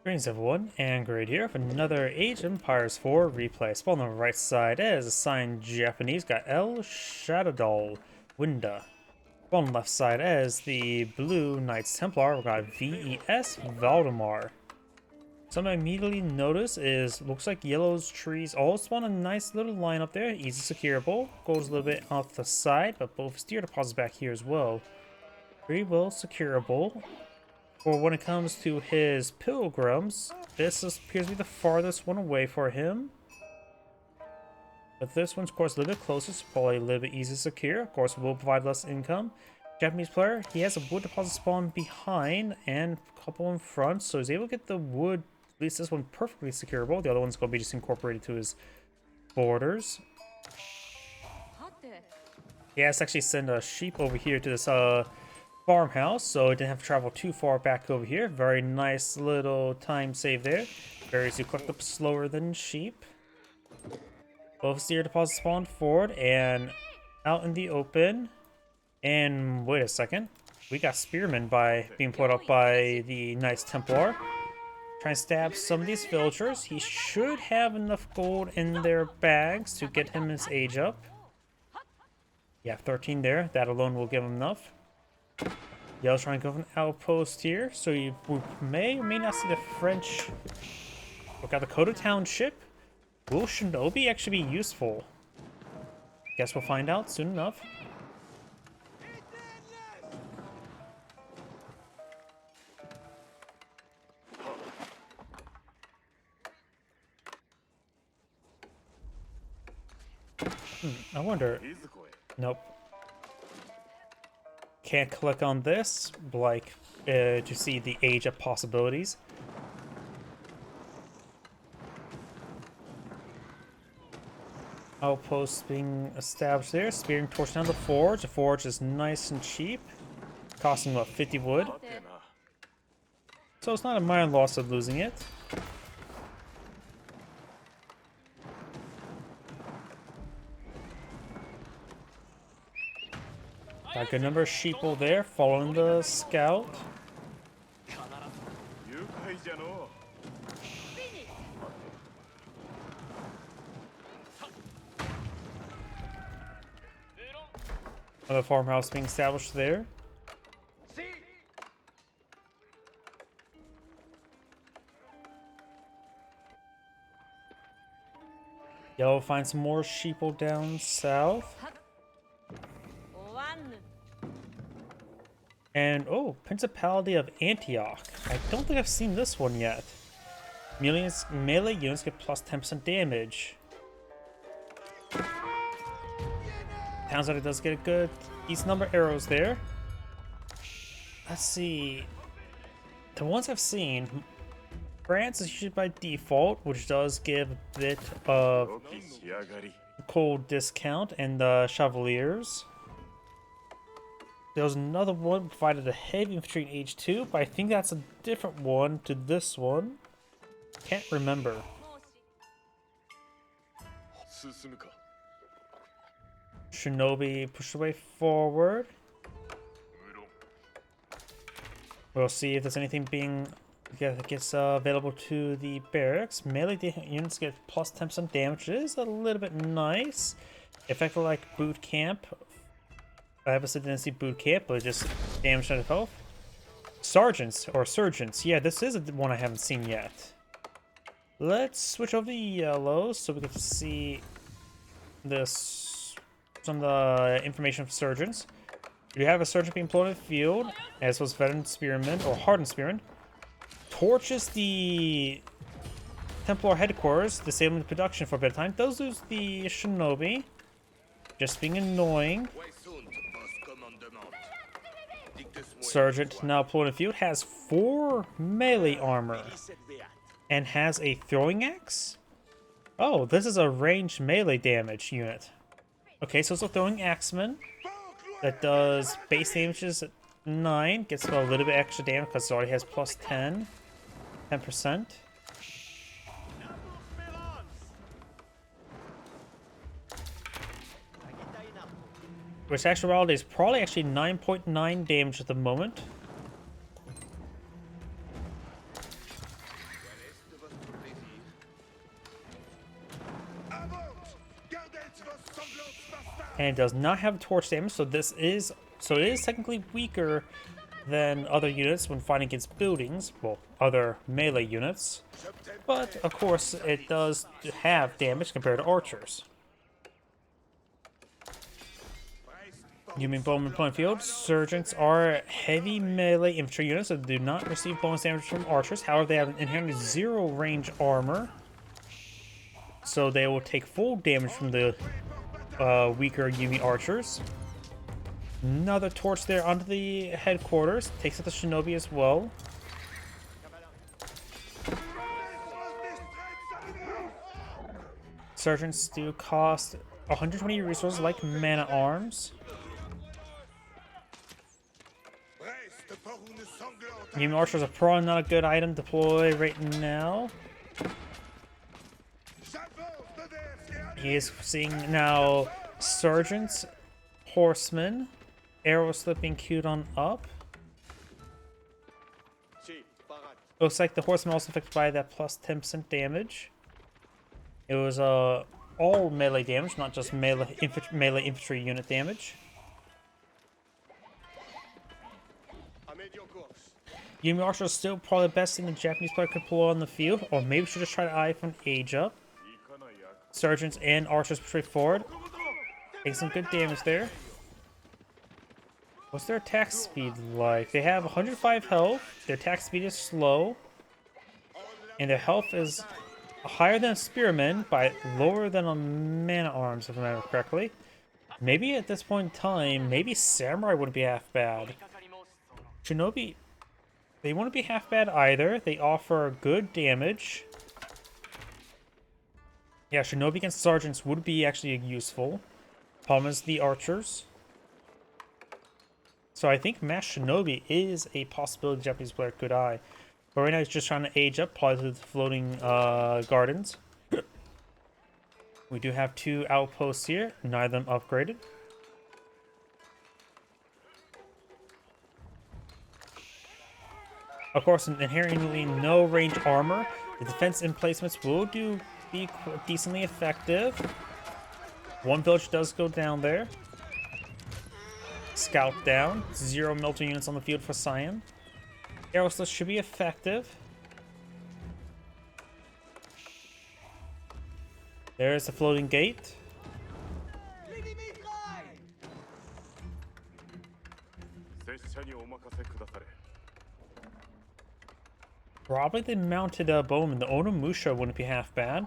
Greetings everyone, and Great here with another Age of Empires 4 replay. Spawn on the right side as assigned Japanese, got Shaddoll, Winda. Spawn on the left side as the blue Knights Templar, we got VES, Valdemar. Something I immediately notice is, looks like yellow's trees all spawn a nice little line up there, easy securable. Goes a little bit off the side, but both steer deposits back here as well. Very well securable. Or when it comes to his pilgrims, this appears to be the farthest one away for him. But this one's, of course, a little bit closer, so probably a little bit easier to secure. Of course, will provide less income. Japanese player, he has a wood deposit spawn behind and a couple in front, so he's able to get the wood, at least this one, perfectly securable. The other one's going to be just incorporated to his borders. He has to actually send a sheep over here to this farmhouse, so it didn't have to travel too far back over here. Very nice little time save there. Berries you collect up slower than sheep. Both steer deposit spawned forward and out in the open. And wait a second, we got spearmen by being put up by the Knights Templar. Trying to stab some of these villagers. He should have enough gold in their bags to get him his age up. Yeah, 13 there. That alone will give him enough. Yellow's trying to go for an outpost here, so you may or may not see the French. Look at the Dakota Township. Will Shinobi actually be useful? Guess we'll find out soon enough. I wonder. Nope. Can't click on this, like, to see the age of possibilities. Outposts being established there. Spearing torch down the forge. The forge is nice and cheap. Costing, what, 50 wood? So it's not a minor loss of losing it. Got a good number of sheeple there, following the scout. Another farmhouse being established there. Yellow finds some more sheeple down south. And, oh, Principality of Antioch. I don't think I've seen this one yet. Melee units get plus 10% damage. Sounds like it does get a good, decent number of arrows there. Let's see. The ones I've seen, France is usually by default, which does give a bit of cold discount, and the Chevaliers. There was another one provided a heavy infantry in Age 2, but I think that's a different one to this one. Can't remember. Shinobi pushed away forward. We'll see if there's anything that gets available to the barracks. Melee units get plus 10% damage. It is a little bit nice. Effectively like boot camp. I haven't said didn't see boot camp, but just damage on health. Sergeants or surgeons. Yeah, this is one I haven't seen yet. Let's switch over to yellows so we can see this. Some of the information from surgeons. You have a surgeon being employed in the field, as was veteran spearmen or hardened spearmen. Torches the Templar headquarters, disabling the production for a bit of time. Those lose the Shinobi. Just being annoying. Sergeant, now employed in the field, has 4 melee armor and has a throwing axe. Oh, this is a ranged melee damage unit. Okay, so it's a throwing axeman that does base damages at 9, gets a little bit extra damage because it already has plus 10%. Which actuality is probably actually 9.9 damage at the moment. and it does not have torch damage, so it is technically weaker than other units when fighting against buildings, well, other melee units. But of course, it does have damage compared to archers. Human bowmen playing field. Sergeants are heavy melee infantry units that do not receive bonus damage from archers. However, they have inherently 0 range armor, so they will take full damage from the weaker Yumi archers. Another torch there onto the headquarters. Takes out the shinobi as well. Sergeants do cost 120 resources like mana arms. Yumi archers are probably not a good item to deploy right now. He is seeing now sergeants, horsemen, arrow slipping queued on up. Looks like the horsemen also affected by that plus 10% damage. It was all melee damage, not just melee infantry unit damage. Yumi archers are still probably the best thing the Japanese player could pull on the field, or maybe should just try to eye from age up. Sergeants and archers straight forward. Take some good damage there. What's their attack speed like? They have 105 health, their attack speed is slow, and their health is higher than a spearman, but lower than a mana arms, if I remember correctly. Maybe at this point in time, maybe samurai wouldn't be half bad. Shinobi, they wouldn't be half bad either. They offer good damage. Yeah, shinobi against sergeants would be actually useful. Problem is the archers. So I think mass shinobi is a possibility the Japanese player could eye. But right now he's just trying to age up, probably to the floating gardens. We do have 2 outposts here, neither of them upgraded. Of course, inherently no range armor. The defense emplacements will be decently effective. 1 village does go down there. Scout down. 0 military units on the field for Cyan. Arrow slits should be effective. There's the floating gate. Probably the mounted bowman. The Onimusha wouldn't be half bad.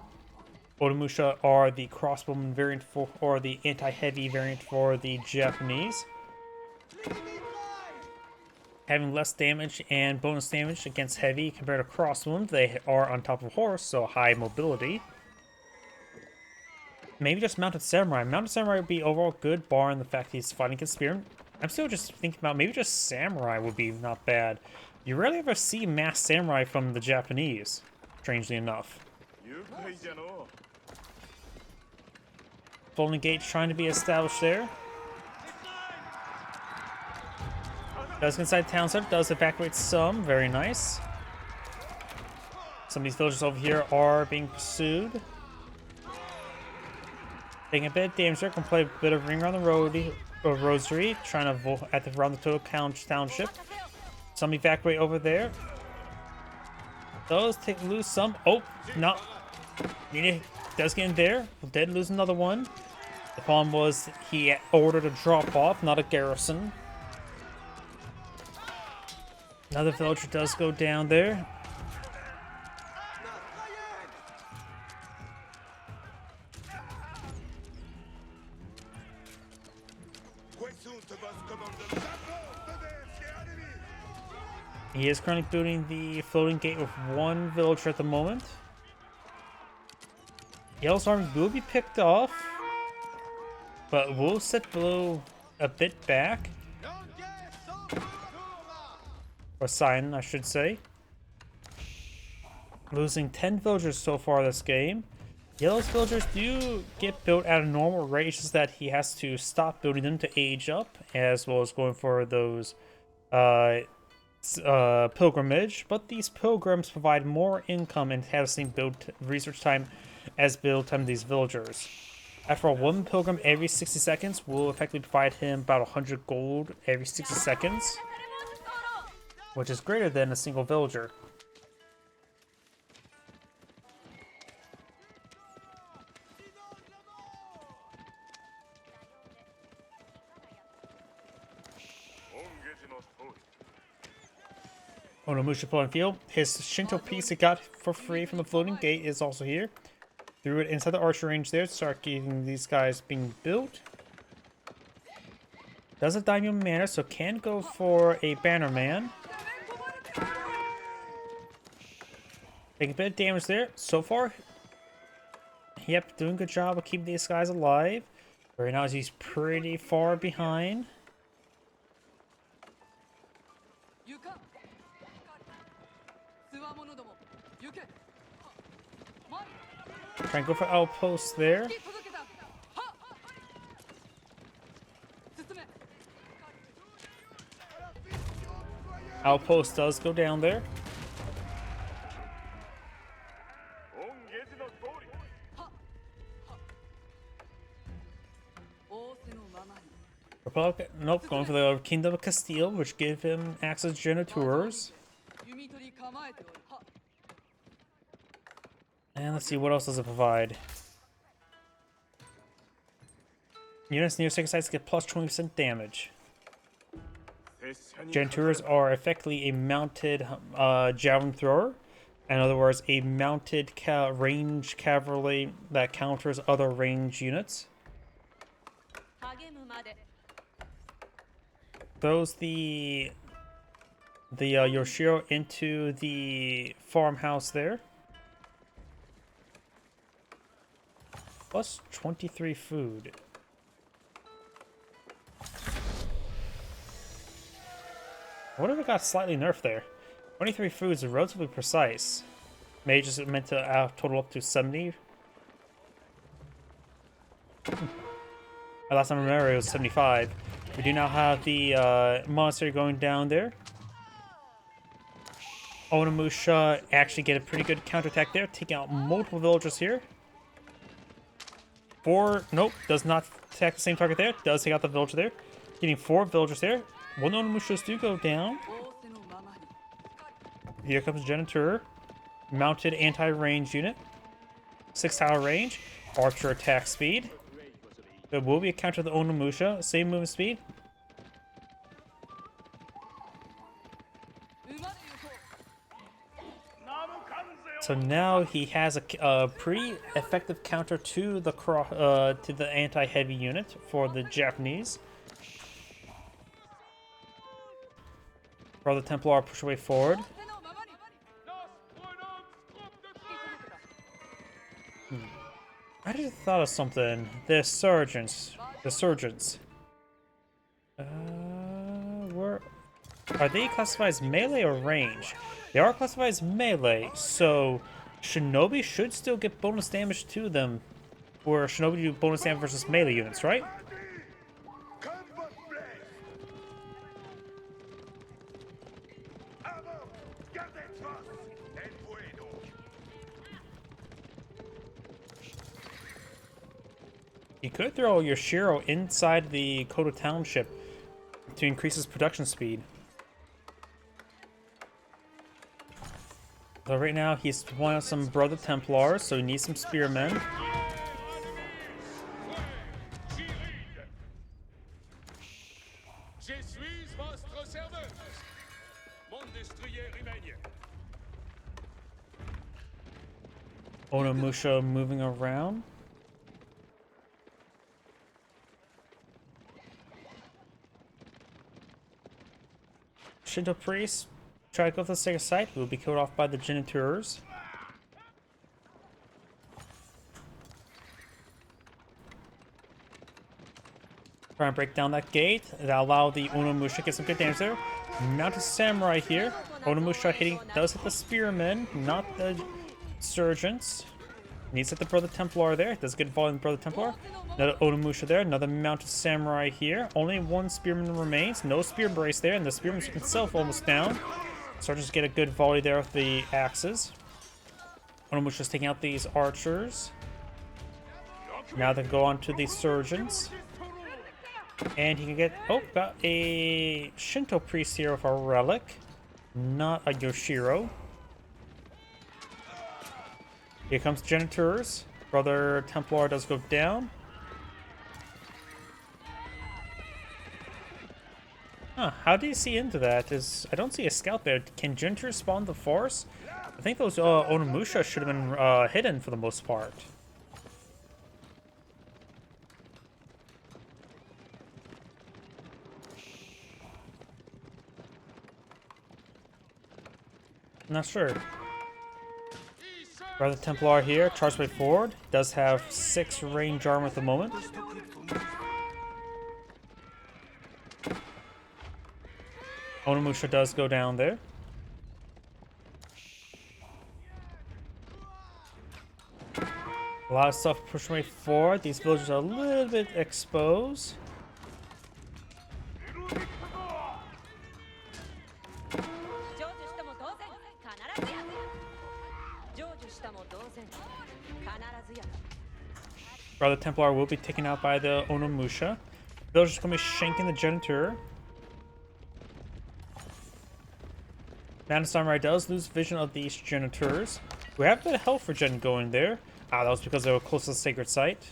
Onimusha are the crossbowman variant for, or the anti-heavy variant for the Japanese. Having less damage and bonus damage against heavy compared to crossbowmen, they are on top of a horse, so high mobility. Maybe just mounted samurai. Mounted samurai would be overall good, barring the fact he's fighting against spearmen. I'm still just thinking about maybe just samurai would be not bad. You rarely ever see mass samurai from the Japanese, strangely enough. Floating gate trying to be established there. Does get inside town center, does evacuate some, very nice. Some of these villagers over here are being pursued. Taking a bit of damage there, can play a bit of ring around the rosary, trying to around the total township. Some evacuate over there. Does lose some. Oh, no. Does get in there. Did lose another one. The problem was he ordered a drop off, not a garrison. Another villager does go down there. He is currently building the floating gate with 1 villager at the moment. Yellow's army will be picked off, but will sit below a bit back. Or Cyan, I should say. Losing 10 villagers so far this game. Yellow's villagers do get built at a normal rate, it's just that he has to stop building them to age up, as well as going for those pilgrimage. But these pilgrims provide more income and have the same build research time as build time of these villagers. After all, one pilgrim every 60 seconds will effectively provide him about 100 gold every 60 seconds, which is greater than a single villager. Onomusha Floating Field. His Shinto piece he got for free from the floating gate is also here. Threw it inside the archer range there to start getting these guys being built. Does a daimyo manner, so can go for a banner man. Taking a bit of damage there. So far, yep, doing a good job of keeping these guys alive. Right now he's pretty far behind. Try and go for outposts there. Outpost does go down there. Republic, nope, going for the Kingdom of Castile, which give him access to generators. And let's see, what else does it provide? Units near second sites get plus 20% damage. Generators are effectively a mounted javelin thrower. In other words, a mounted range cavalry that counters other range units. Throws the Yoshiro into the farmhouse there. Plus 23 food. What if it got slightly nerfed there? 23 food is relatively precise. Mage is meant to total up to 70. Last time I remember it was 75. We do now have the monastery going down there. Onimusha actually get a pretty good counterattack there, taking out multiple villagers here. Nope, does not attack the same target there. Does take out the villager there. Getting 4 villagers there. 1 Onimushas do go down. Here comes Genitor. Mounted anti-range unit. 6 tower range. Archer attack speed. There will be a counter to the Onimusha. Same movement speed. So now he has a pretty effective counter to the anti-heavy unit for the Japanese. Brother Templar push away forward. I just thought of something. The surgeons. Where are they classified as melee or range? They are classified as melee, so Shinobi should still get bonus damage to them. Where Shinobi do bonus damage versus melee units, right? You could throw your Shiro inside the Koto Township to increase his production speed. So right now he's wanting some Brother Templars, so he needs some Spearmen. Onimusha moving around. Shinto priest, try to go to the second site, will be killed off by the Genitors. Try and break down that gate. That'll allow the Onimusha to get some good damage there. Mounted Samurai here. Onimusha does hit the Spearmen, not the Surgeons. Needs to hit the Brother Templar there. Does good volume Brother Templar. Another Onimusha there. Another Mounted Samurai here. Only 1 Spearman remains. No Spear Brace there. And the Spearman himself almost down. Surgeons get a good volley there with the axes. Onimusha's taking out these archers. Now then go on to the surgeons. And he can get, oh, got a Shinto priest here with a relic. Not a Yoshiro. Here comes Janitors. Brother Templar does go down. Huh, how do you see into that? I don't see a scout there. Can Janitors spawn the force? I think those Onimusha should have been hidden for the most part. Not sure. Brother Templar here, charge way forward. Does have 6 range armor at the moment. Onimusha does go down there. A lot of stuff pushing way forward. These villagers are a little bit exposed. Brother Templar will be taken out by the Onimusha. Villagers going to be shanking the Genitor. Mountain Samurai does lose vision of these Genitors. We have a bit of health for Gen going there. Ah, that was because they were close to the sacred site.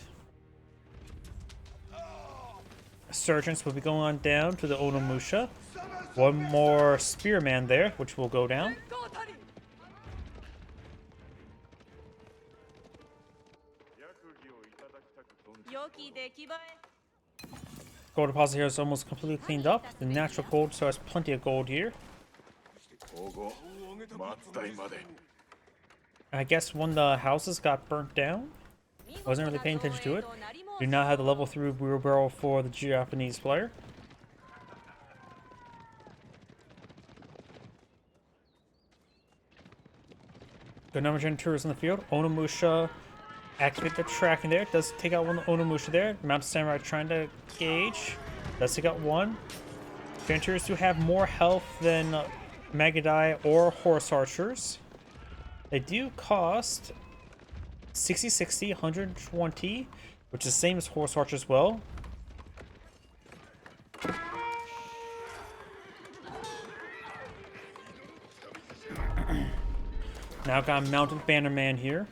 Surgeons will be going on down to the Onimusha. One more Spearman there, which will go down. Gold deposit here is almost completely cleaned up. The natural gold so has plenty of gold here. I guess one of the houses got burnt down. Wasn't really paying attention to it. Do not have the level 3 wheelbarrow for the Japanese player. Good number of Genitors in the field. Onimusha activate the tracking there. Does take out one Onimusha there. Mountain Samurai trying to gauge. Does take out one. Genitors do have more health than Magadai or Horse Archers. They do cost 60, 60, 120, which is the same as Horse Archers as well. Now got a Mounted Bannerman here.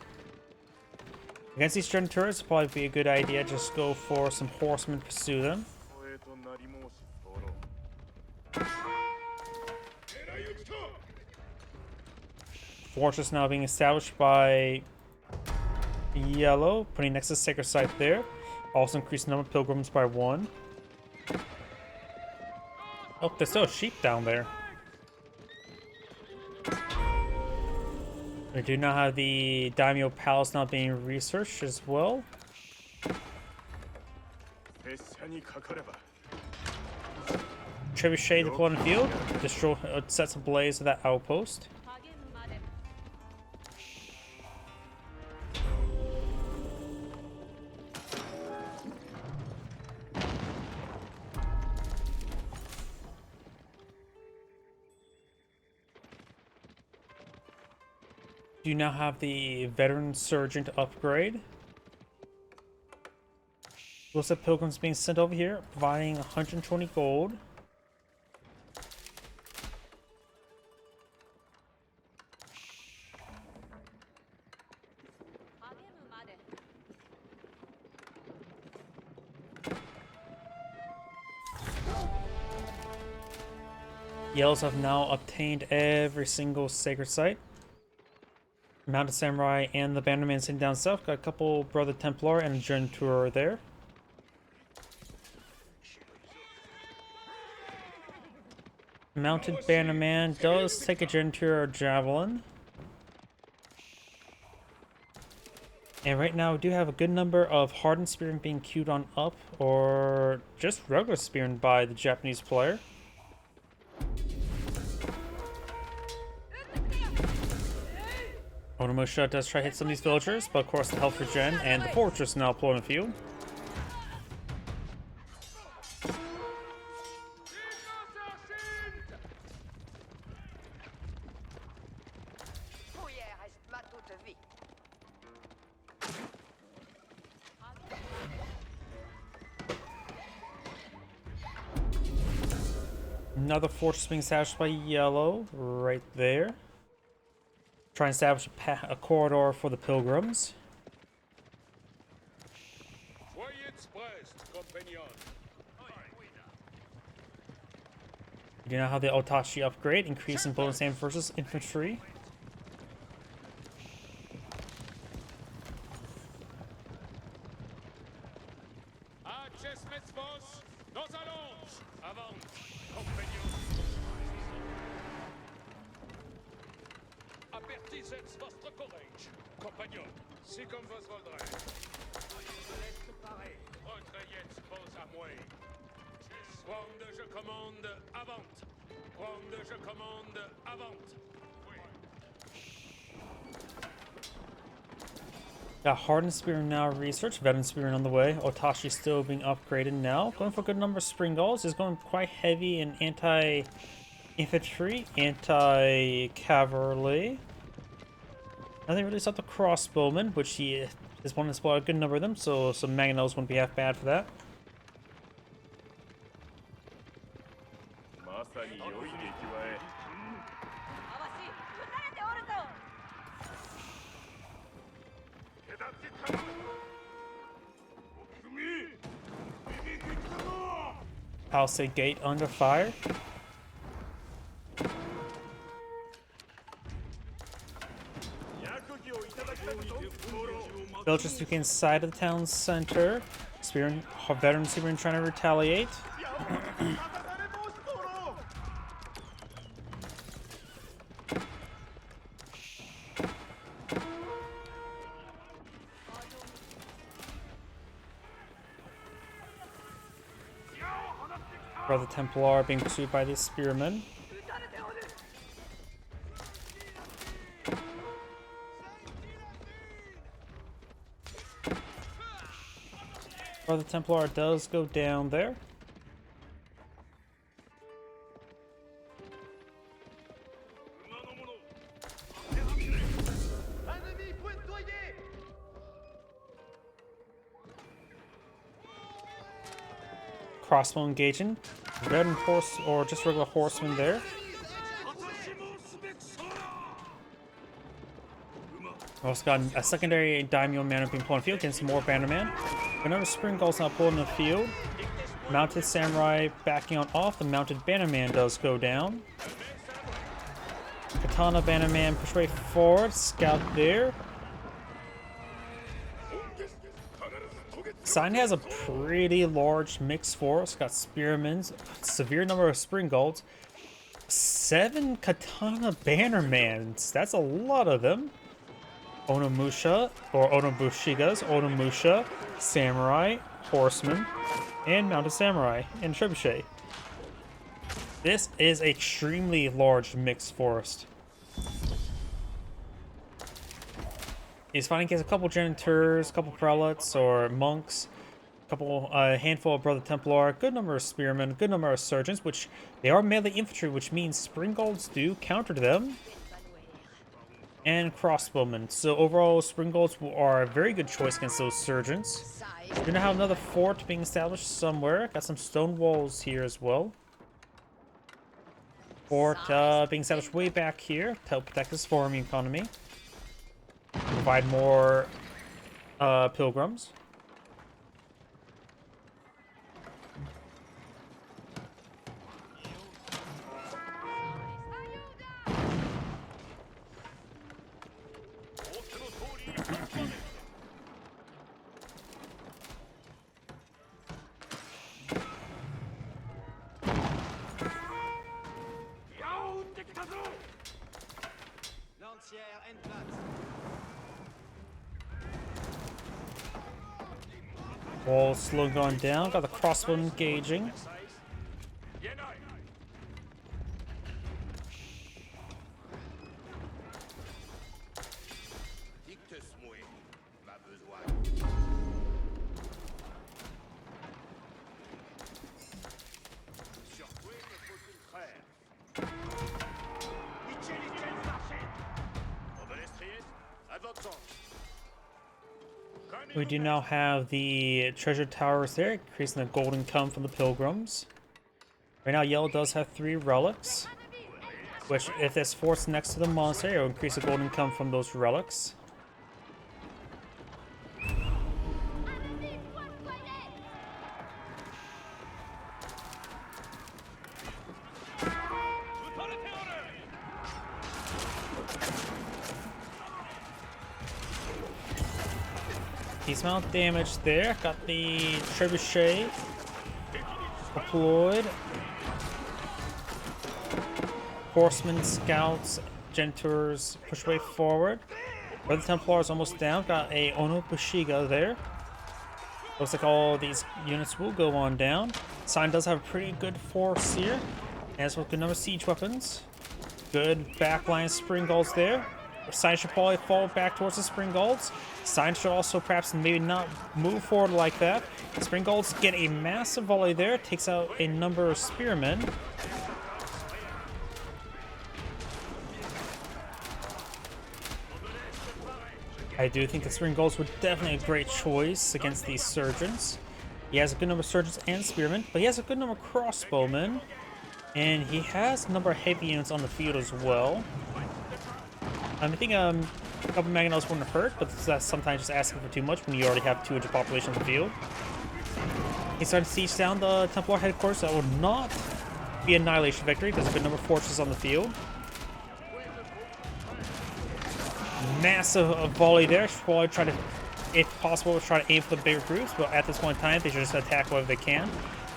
Against these Genitors, it'll probably be a good idea just go for some horsemen to pursue them. Fortress now being established by Yellow, putting next to the sacred site there. Also increase the number of pilgrims by 1. Oh, there's still a sheep down there. We do now have the Daimyo Palace now being researched as well. Trebuchet deployed in the field. Destroy, sets ablaze of that outpost. You now have the Veteran Surgeon to upgrade. Looks like pilgrims being sent over here, providing 120 gold. Yellows have now obtained every single sacred site. Mounted Samurai and the Bannerman sitting down south. Got a couple Brother Templar and a Genitor there. Mounted Bannerman does take a Genitor or Javelin. And right now we do have a good number of Hardened Spearmen being queued on up, or just regular Spearmen by the Japanese player. Onimusha does try to hit some of these villagers, but of course the health regen and the fortress now deployed in the field. Another fortress being established by yellow right there. Try and establish a corridor for the pilgrims. You know how the Otachi upgrade, increasing bonus damage versus infantry. Got Hardened Spear now research, Veteran Spear on the way. Otachi still being upgraded now. Going for a good number of Spring Gulls. Is going quite heavy in anti-infantry, anti-cavalry. Nothing really stopped the crossbowmen, which he is wanting to spot a good number of them, so some Mangonels wouldn't be half bad for that. Palisade Gate under fire. Villagers took inside of the town center. Veteran Spearmen trying to retaliate. Brother Templar being pursued by these spearmen. Brother Templar does go down there. Crossbow engaging. Veteran horse or just regular horseman there. Also got a secondary daimyo man being pulled in the field against more bannerman. Another spring gull's now pulled in the field. Mounted samurai backing on off. The mounted bannerman does go down. Katana bannerman push way forward. Scout there. Sign has a pretty large mixed force. Got spearmen, severe number of spring gulls, 7 katana bannermans. That's a lot of them. Onomusha, or Onobushigas, Onomusha, samurai, horsemen, and mounted samurai, and trebuchet. This is extremely large mixed forest. He's fighting against a couple janitors, a couple prelates or monks, a handful of Brother Templar, good number of spearmen, good number of surgeons, which they are melee infantry, which means spring gulls do counter them, and crossbowmen. So overall, spring gulls are a very good choice against those surgeons. We're gonna have another fort being established somewhere. Got some stone walls here as well. Fort being established way back here to help protect this farming economy. Provide more pilgrims. Walls slowly going down. Got the crossbow engaging. We do now have the treasure towers there, increasing the gold income from the pilgrims. Right now, yellow does have 3 relics, which, if it's forced next to the monster, it will increase the gold income from those relics. Decent amount of damage there. Got the trebuchet deployed. Horsemen, scouts, Gentures push way forward. Brother Templar is almost down. Got a Ono Bushiga there. Looks like all these units will go on down. Sign does have a pretty good force here, as well as good number of siege weapons. Good backline spring guards there. Sign should probably fall back towards the spring guards. Sign should also perhaps maybe not move forward like that. Spring guards get a massive volley there. Takes out a number of spearmen. I do think the spring guards were definitely a great choice against these surgeons. He has a good number of surgeons and spearmen, but he has a good number of crossbowmen. And he has a number of heavy units on the field as well. I think a couple mangonels wouldn't hurt, but that's sometimes just asking for too much when you already have 200 population on the field. He's starting to siege down the Templar headquarters. That will not be annihilation victory. There's a good number of forces on the field. Massive volley there. Should probably try to, if possible, try to aim for the bigger groups, but at this point in time, they should just attack whatever they can.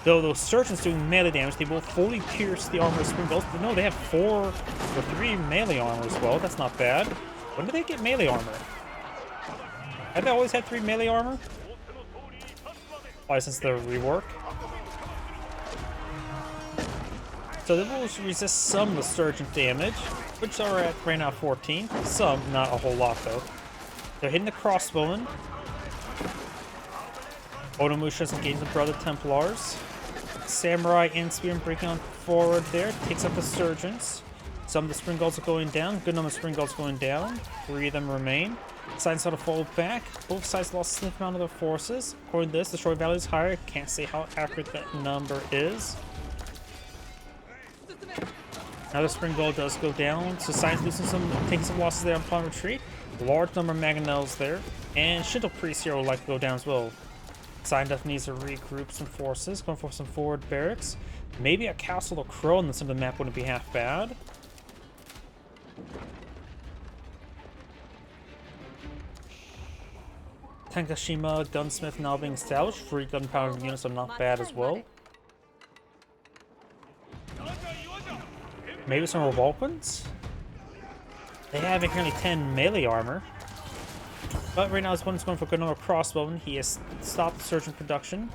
Though those surgeons doing melee damage, they will fully pierce the armor of spring bolts. But no, they have 4 or 3 melee armor as well. That's not bad. When did they get melee armor? Have they always had 3 melee armor? Probably since the rework. So they will resist some of the surgeon damage, which are at right now 14. Some, not a whole lot though. They're hitting the crossbowmen. Onomusha's engaging the Brother Templars. Samurai and Spearman breaking on forward there. Takes up the surgeons. Some of the spring guards are going down. Good number of spring guards going down. 3 of them remain. Sides sort of fall back. Both sides lost a significant amount of their forces. According to this, the destroy value is higher. Can't say how accurate that number is. Now the spring guard does go down. So Sides taking some losses there upon retreat. Large number of mangonels there. And Shaddoll Priest here would like to go down as well. Sign definitely needs to regroup some forces, going for some forward barracks. Maybe a Castle of Crow on some of the map wouldn't be half bad. Tankashima Gunsmith now being established. 3 gunpowder units are not bad as well. Maybe some revolve weapons? They have currently 10 melee armor. But right now, this one's going for a good number of crossbowmen. He has stopped surgeon production.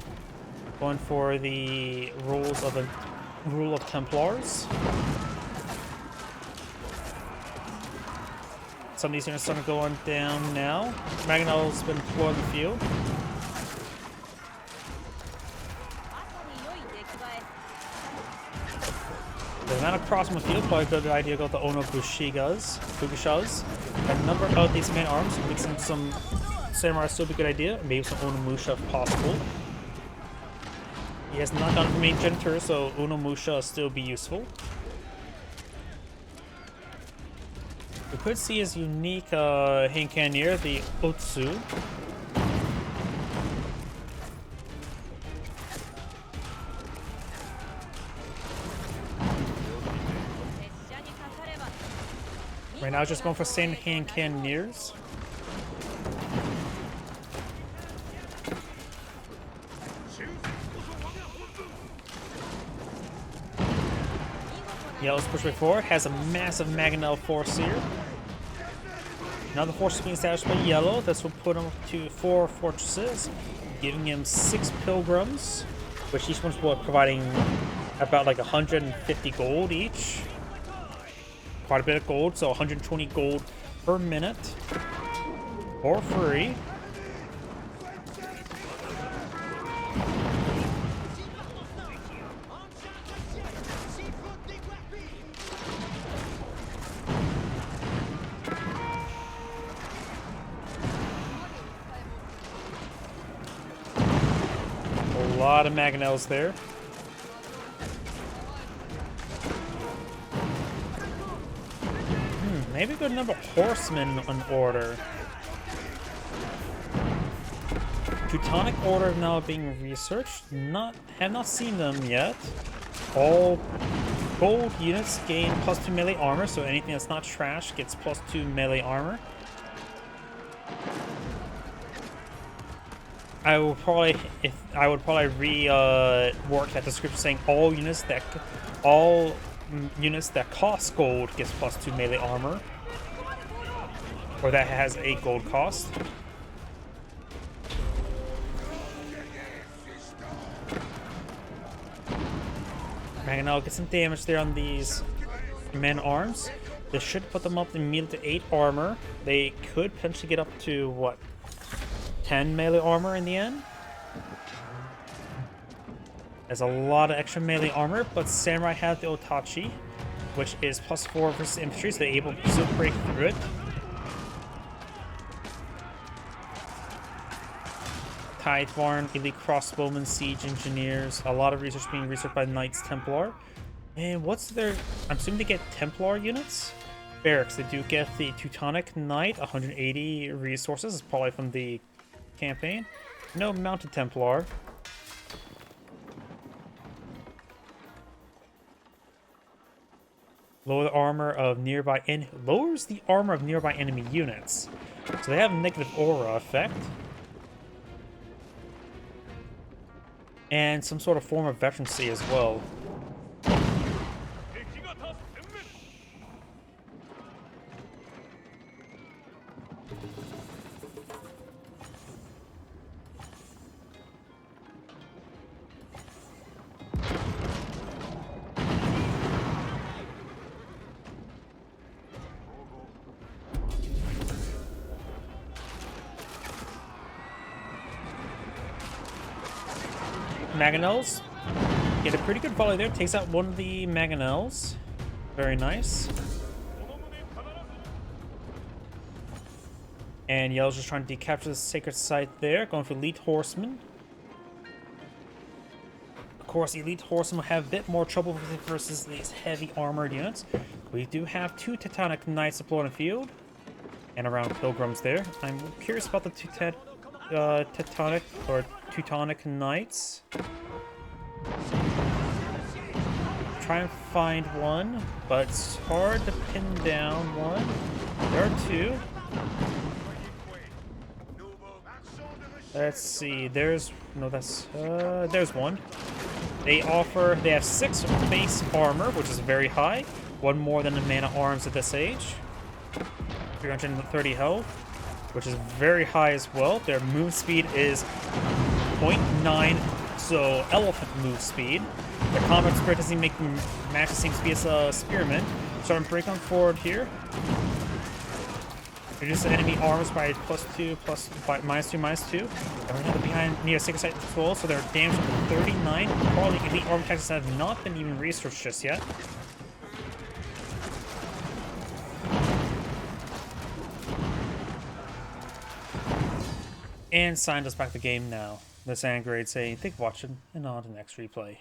Going for the rules of the rule of Templars. Some of these units are starting to go on down now. Mangonel's been deployed in the field. The amount of crossbow in the field, probably a good idea to go with the Ono Bushishas. A number of these main arms, mixing some samurai still be a good idea. Maybe some Onimusha if possible. He has not gone for main genitor, so Onimusha will still be useful. We could see his unique hand cannoneer, the Otsu. Right now, just going for sand hand cannoneers. Yellow's push way forward, has a massive mangonel force here. Now the force is being established by Yellow. This will put him to 4 fortresses, giving him 6 pilgrims, which each one's providing about like 150 gold each. Quite a bit of gold, so 120 gold per minute for free. A lot of mangonels there. Maybe a good number of horsemen in order. Teutonic Order now being researched. Have not seen them yet. All gold units gain +2 melee armor, so anything that's not trash gets +2 melee armor. I would probably rework that description saying all units that cost gold gets +2 melee armor, or that has a gold cost. Mangonel get some damage there on these men-arms. This should put them up immediately to 8 armor. They could potentially get up to, what, 10 melee armor in the end? There's a lot of extra melee armor, but Samurai have the Otachi, which is +4 versus infantry, so they're able to still break through it. Tidevarn, elite crossbowmen, siege engineers, a lot of research being researched by Knights Templar. And what's their... I'm assuming they get Templar units? Barracks, they do get the Teutonic Knight, 180 resources, it's probably from the campaign. No Mounted Templar. Lowers the armor of nearby enemy units. So they have a negative aura effect. And some sort of form of veterancy as well. Mangonels get a pretty good volley there. Takes out one of the Mangonels. Very nice. And Yellow's just trying to decapture the sacred site there. Going for elite horsemen. Of course, elite horsemen will have a bit more trouble versus these heavy armored units. We do have 2 Teutonic Knights deployed on the field. And around pilgrims there. I'm curious about the Teutonic Knights. Try and find one, but it's hard to pin down one. There are 2. Let's see. There's one. They have 6 base armor, which is very high. One more than the man at arms at this age. 330 health, which is very high as well. Their move speed is 0.9, so elephant move speed. Their combat spirit doesn't make them match the same speed as a spearman. Starting break on forward here. Reduce the enemy armors by +2, by -2, -2. And right now they're behind near 6 site as well, so their damage up to 39. Probably elite armor tactics have not been even researched just yet. And signed us back the game now. This Angrade saying, thank you for watching, and on to the next replay.